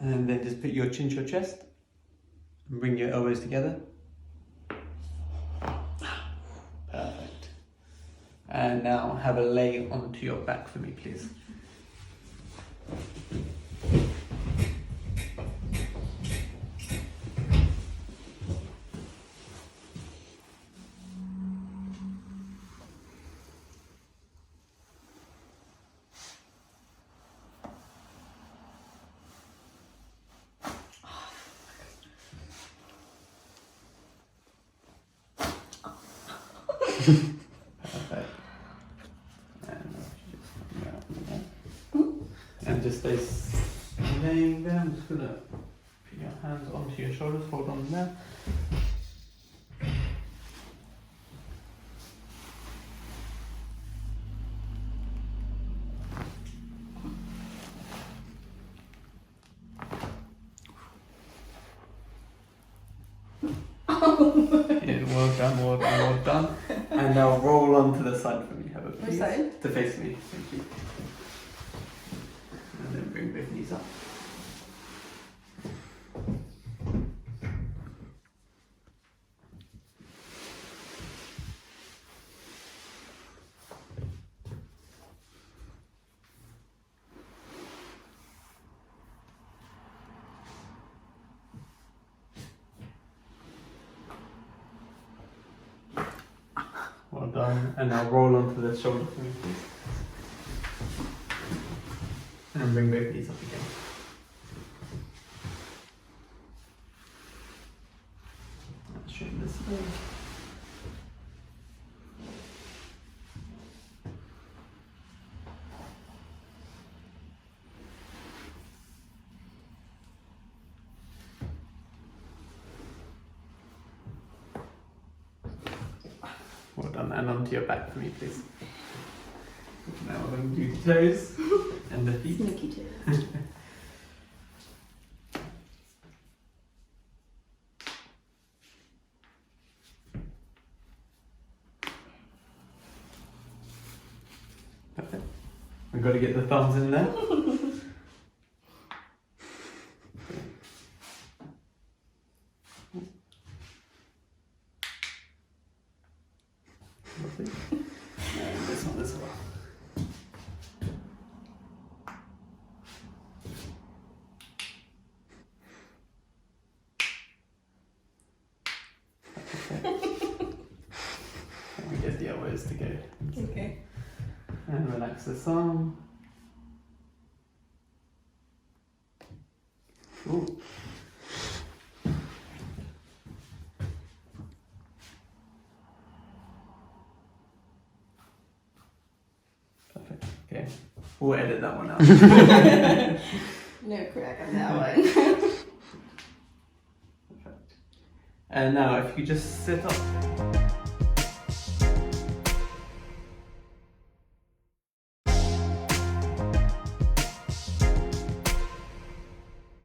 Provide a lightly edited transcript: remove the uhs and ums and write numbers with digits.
And then just put your chin to your chest and bring your elbows together. Perfect. And now have a lay onto your back for me, please. Perfect. And just stay laying there. I'm just gonna put your hands onto your shoulders, hold on there. Yeah, well done, well done, well done. And now roll on to the side for me, have a Which please. side? To face me, thank you. And then bring both knees up. Well done. And now roll onto the shoulder for me, please. And bring both knees up again. Straighten this way. Well done, and onto your back for me, please. Now we're going to do the toes and the feet. Sneaky toes. Perfect. We've got to get the thumbs in there. Lovely. And this one as well. And we get the elbows to go. Okay. And relax this arm. Ooh. Perfect. Okay. We'll edit that one out. No crack on that one. Perfect. And now if you just sit up.